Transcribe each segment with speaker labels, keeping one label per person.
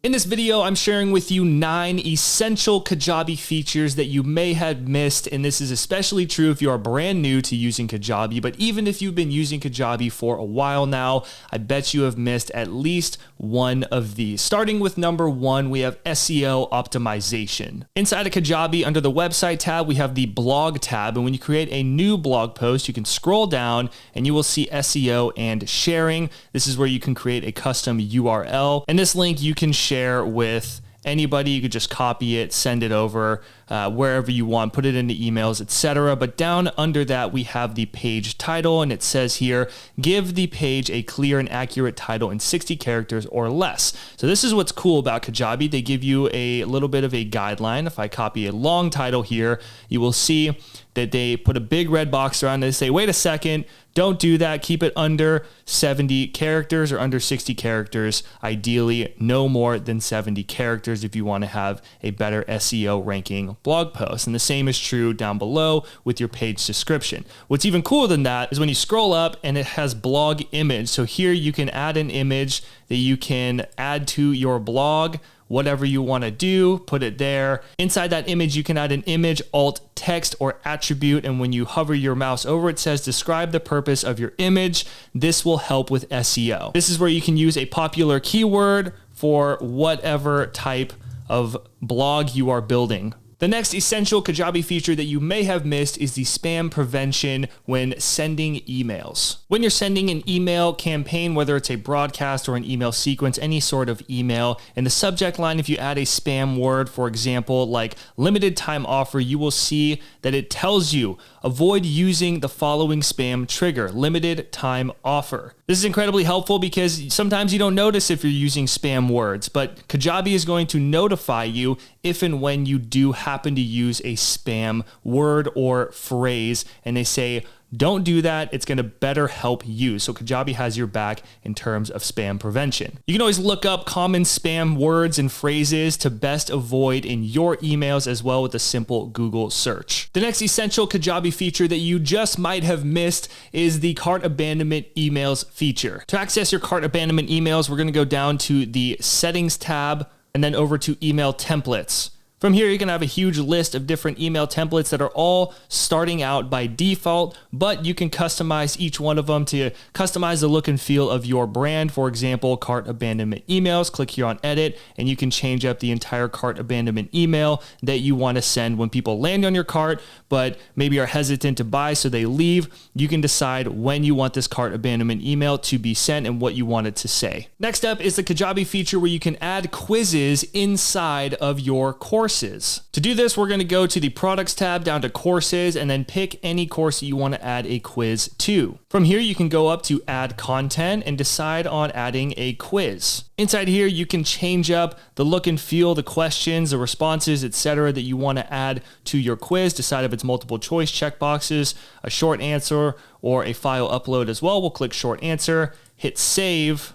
Speaker 1: In this video, I'm sharing with you 9 essential Kajabi features that you may have missed, and this is especially true if you are brand new to using Kajabi, but even if you've been using Kajabi for a while now, I bet you have missed at least one of these. Starting with number 1, we have SEO Optimization. Inside of Kajabi, under the website tab, we have the blog tab, and when you create a new blog post, you can scroll down and you will see SEO and sharing. This is where you can create a custom URL, and this link you can share with anybody. You could just copy it, send it over wherever you want, put it into emails, etc. But down under that, we have the page title, and it says here, give the page a clear and accurate title in 60 characters or less. So this is what's cool about Kajabi. They give you a little bit of a guideline. If I copy a long title here, you will see that they put a big red box around it. They say, wait a second, don't do that. Keep it under 70 characters or under 60 characters. Ideally, no more than 70 characters if you want to have a better SEO ranking blog post. And the same is true down below with your page description. What's even cooler than that is when you scroll up and it has blog image. So here you can add an image that you can add to your blog. Whatever you want to do, put it there. Inside that image, you can add an image, alt, text, or attribute. And when you hover your mouse over, it says describe the purpose of your image. This will help with SEO. This is where you can use a popular keyword for whatever type of blog you are building. The next essential Kajabi feature that you may have missed is the spam prevention when sending emails. When you're sending an email campaign, whether it's a broadcast or an email sequence, any sort of email, in the subject line, if you add a spam word, for example, like limited time offer, you will see that it tells you avoid using the following spam trigger, limited time offer. This is incredibly helpful because sometimes you don't notice if you're using spam words, but Kajabi is going to notify you if and when you do happen to use a spam word or phrase, and they say, don't do that. It's going to better help you. So Kajabi has your back in terms of spam prevention. You can always look up common spam words and phrases to best avoid in your emails as well with a simple Google search. The next essential Kajabi feature that you just might have missed is the cart abandonment emails feature. To access your cart abandonment emails, we're going to go down to the settings tab and then over to email templates. From here, you can have a huge list of different email templates that are all starting out by default, but you can customize each one of them to customize the look and feel of your brand. For example, cart abandonment emails, click here on edit, and you can change up the entire cart abandonment email that you want to send when people land on your cart, but maybe are hesitant to buy, so they leave. You can decide when you want this cart abandonment email to be sent and what you want it to say. Next up is the Kajabi feature where you can add quizzes inside of your course. To do this, we're going to go to the products tab down to courses and then pick any course that you want to add a quiz to. From here, you can go up to add content and decide on adding a quiz. Inside here, you can change up the look and feel, the questions, the responses, etc. that you want to add to your quiz. Decide if it's multiple choice checkboxes, a short answer, or a file upload as well. We'll click short answer, hit save,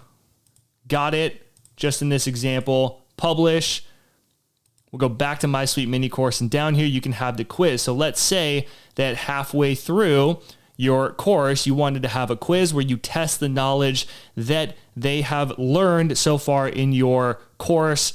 Speaker 1: got it. Just in this example, publish. We'll go back to My Sweet Mini Course, and down here you can have the quiz. So let's say that halfway through your course, you wanted to have a quiz where you test the knowledge that they have learned so far in your course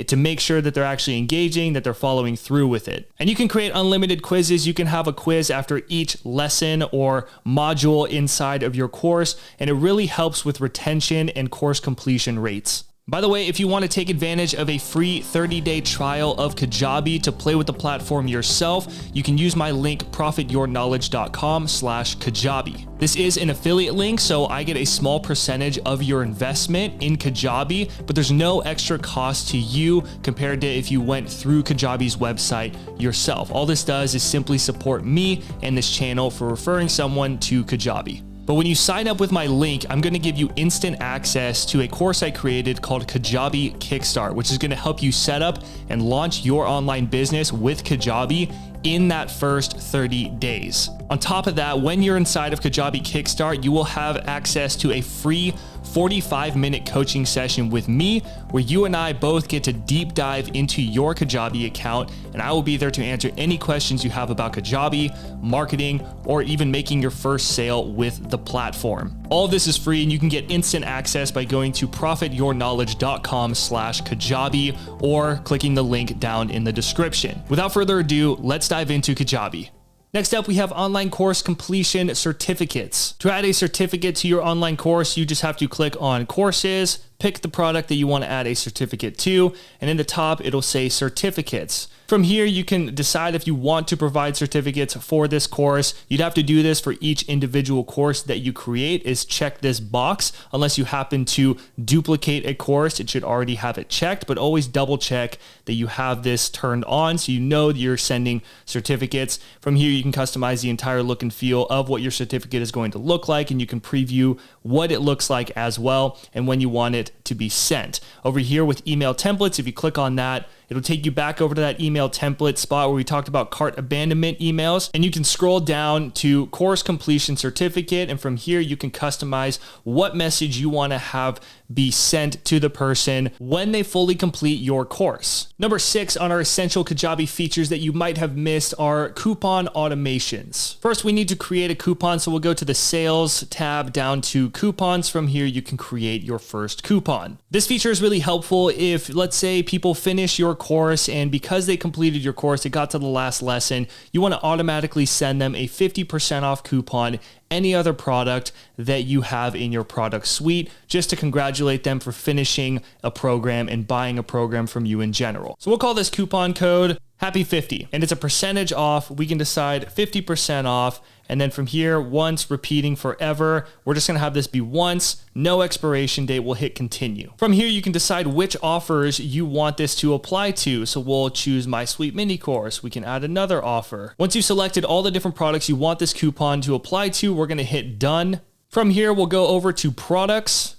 Speaker 1: to make sure that they're actually engaging, that they're following through with it. And you can create unlimited quizzes. You can have a quiz after each lesson or module inside of your course, and it really helps with retention and course completion rates. By the way, if you want to take advantage of a free 30-day trial of Kajabi to play with the platform yourself, you can use my link profityourknowledge.com/Kajabi. This is an affiliate link, so I get a small percentage of your investment in Kajabi, but there's no extra cost to you compared to if you went through Kajabi's website yourself. All this does is simply support me and this channel for referring someone to Kajabi. But when you sign up with my link, I'm going to give you instant access to a course I created called Kajabi Kickstart, which is going to help you set up and launch your online business with Kajabi in that first 30 days. On top of that, when you're inside of Kajabi Kickstart, you will have access to a free 45-minute coaching session with me, where you and I both get to deep dive into your Kajabi account, and I will be there to answer any questions you have about Kajabi, marketing, or even making your first sale with the platform. All of this is free, and you can get instant access by going to profityourknowledge.com/Kajabi or clicking the link down in the description. Without further ado, let's dive into Kajabi. Next up, we have online course completion certificates. To add a certificate to your online course, you just have to click on courses, pick the product that you want to add a certificate to, and in the top, it'll say certificates. From here, you can decide if you want to provide certificates for this course. You'd have to do this for each individual course that you create, is check this box. Unless you happen to duplicate a course, it should already have it checked, but always double check that you have this turned on so you know that you're sending certificates. From here, you can customize the entire look and feel of what your certificate is going to look like, and you can preview what it looks like as well and when you want it to be sent. Over here with email templates, if you click on that, it'll take you back over to that email template spot where we talked about cart abandonment emails, and you can scroll down to course completion certificate, and from here you can customize what message you want to have be sent to the person when they fully complete your course. Number 6 on our essential Kajabi features that you might have missed are coupon automations. First, we need to create a coupon, so we'll go to the sales tab down to coupons. From here, you can create your first coupon. This feature is really helpful if, let's say, people finish your course, and because they completed your course, they got to the last lesson, you want to automatically send them a 50% off coupon, any other product that you have in your product suite, just to congratulate them for finishing a program and buying a program from you in general. So we'll call this coupon code Happy50, and it's a percentage off. We can decide 50% off, and then from here, once, repeating forever. We're just gonna have this be once, no expiration date. We'll hit continue. From here, you can decide which offers you want this to apply to. So we'll choose My Sweet Mini Course. We can add another offer. Once you've selected all the different products you want this coupon to apply to, we're gonna hit done. From here, we'll go over to products.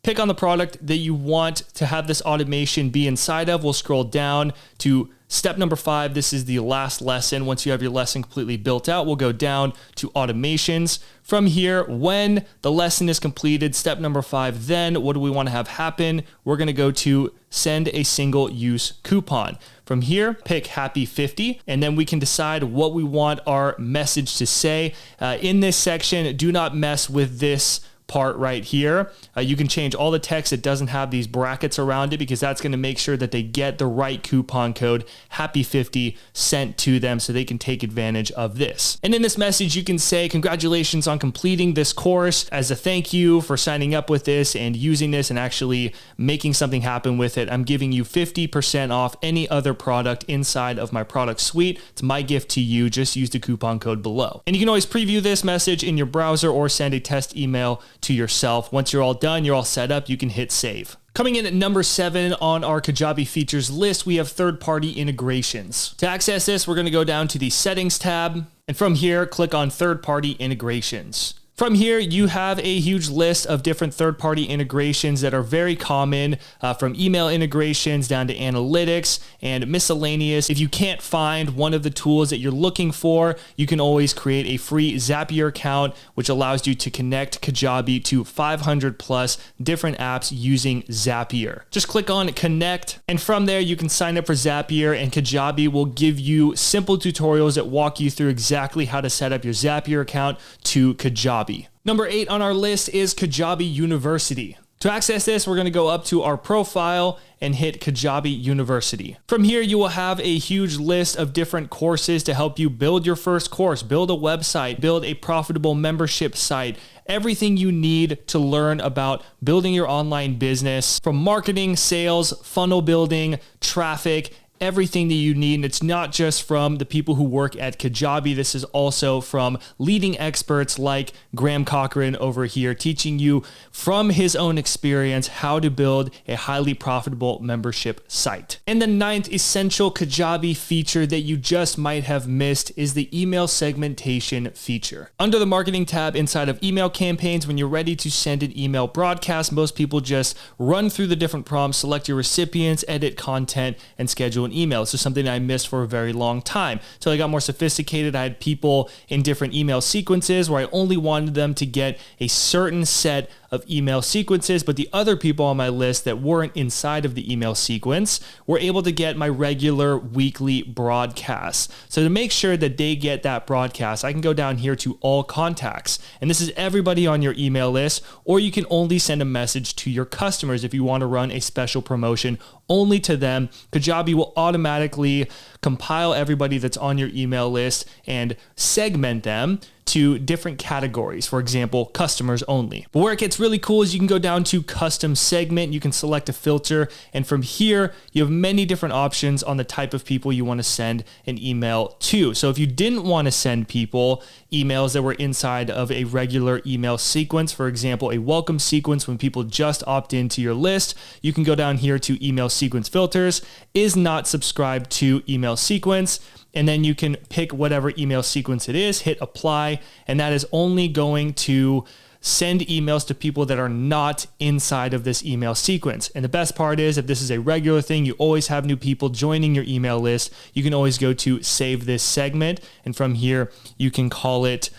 Speaker 1: Pick on the product that you want to have this automation be inside of. We'll scroll down to step number 5. This is the last lesson. Once you have your lesson completely built out, we'll go down to automations. From here, when the lesson is completed, step number 5, then what do we want to have happen? We're going to go to send a single use coupon. From here, pick Happy50, and then we can decide what we want our message to say. In this section, do not mess with this part right here. You can change all the text that doesn't have these brackets around it, because that's going to make sure that they get the right coupon code Happy50 sent to them so they can take advantage of this. And in this message, you can say, congratulations on completing this course. As a thank you for signing up with this and using this and actually making something happen with it, I'm giving you 50% off any other product inside of my product suite. It's my gift to you. Just use the coupon code below. And you can always preview this message in your browser or send a test email to yourself. Once you're all done, you're all set up, you can hit save. Coming in at number 7 on our Kajabi features list, we have third-party integrations. To access this, we're going to go down to the settings tab, and from here, click on third-party integrations. From here, you have a huge list of different third-party integrations that are very common, from email integrations down to analytics and miscellaneous. If you can't find one of the tools that you're looking for, you can always create a free Zapier account, which allows you to connect Kajabi to 500 plus different apps using Zapier. Just click on connect, and from there, you can sign up for Zapier, and Kajabi will give you simple tutorials that walk you through exactly how to set up your Zapier account to Kajabi. Number 8 on our list is Kajabi University. To access this, we're going to go up to our profile and hit Kajabi University. From here, you will have a huge list of different courses to help you build your first course, build a website, build a profitable membership site, everything you need to learn about building your online business, from marketing, sales, funnel building, traffic, everything that you need. And it's not just from the people who work at Kajabi. This is also from leading experts like Graham Cochran over here, teaching you from his own experience how to build a highly profitable membership site. And the 9th essential Kajabi feature that you just might have missed is the email segmentation feature. Under the marketing tab inside of email campaigns, when you're ready to send an email broadcast, most people just run through the different prompts, select your recipients, edit content, and schedule an email. This is something I missed for a very long time. So I got more sophisticated. I had people in different email sequences where I only wanted them to get a certain set of of email sequences, but the other people on my list that weren't inside of the email sequence were able to get my regular weekly broadcasts. So to make sure that they get that broadcast, I can go down here to all contacts. And this is everybody on your email list, or you can only send a message to your customers if you want to run a special promotion only to them. Kajabi will automatically compile everybody that's on your email list and segment them to different categories. For example, customers only. But where it gets really cool is you can go down to custom segment. You can select a filter. And from here, you have many different options on the type of people you want to send an email to. So if you didn't want to send people emails that were inside of a regular email sequence, for example, a welcome sequence when people just opt into your list, you can go down here to email sequence filters, is not subscribed to email sequence. And then you can pick whatever email sequence it is, hit apply, and that is only going to send emails to people that are not inside of this email sequence. And the best part is, if this is a regular thing, you always have new people joining your email list, you can always go to save this segment. And from here, you can call it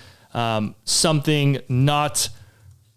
Speaker 1: something not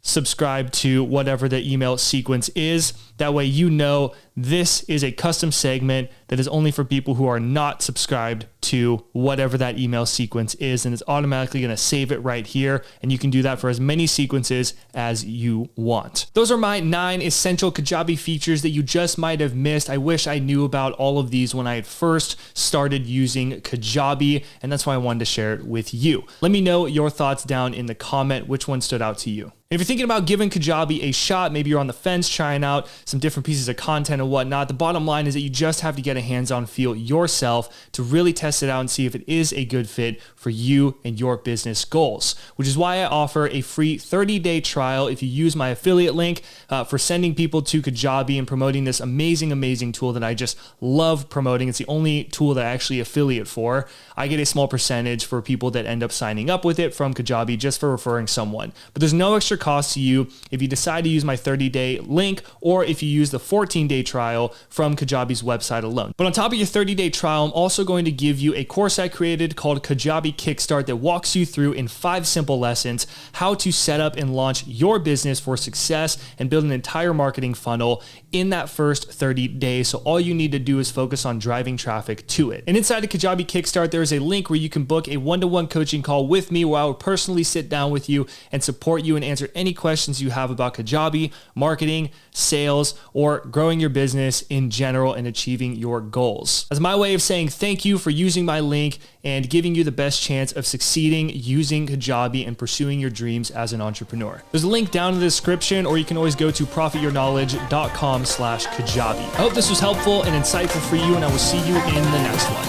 Speaker 1: subscribe to whatever the email sequence is. That way, you know this is a custom segment that is only for people who are not subscribed to whatever that email sequence is. And it's automatically going to save it right here. And you can do that for as many sequences as you want. Those are my 9 essential Kajabi features that you just might have missed. I wish I knew about all of these when I had first started using Kajabi. And that's why I wanted to share it with you. Let me know your thoughts down in the comment, which one stood out to you. If you're thinking about giving Kajabi a shot, maybe you're on the fence trying out some different pieces of content and whatnot, the bottom line is that you just have to get a hands-on feel yourself to really test it out and see if it is a good fit for you and your business goals, which is why I offer a free 30-day trial if you use my affiliate link for sending people to Kajabi and promoting this amazing, amazing tool that I just love promoting. It's the only tool that I actually affiliate for. I get a small percentage for people that end up signing up with it from Kajabi just for referring someone. But there's no extra cost to you if you decide to use my 30-day link or if you use the 14-day trial from Kajabi's website alone. But on top of your 30-day trial, I'm also going to give you a course I created called Kajabi Kickstart that walks you through in 5 simple lessons how to set up and launch your business for success and build an entire marketing funnel in that first 30 days. So all you need to do is focus on driving traffic to it. And inside of Kajabi Kickstart, there is a link where you can book a one-to-one coaching call with me where I will personally sit down with you and support you and answer any questions you have about Kajabi, marketing, sales, or growing your business in general and achieving your goals. As my way of saying thank you for using my link and giving you the best chance of succeeding using Kajabi and pursuing your dreams as an entrepreneur. There's a link down in the description, or you can always go to profityourknowledge.com/Kajabi. I hope this was helpful and insightful for you, and I will see you in the next one.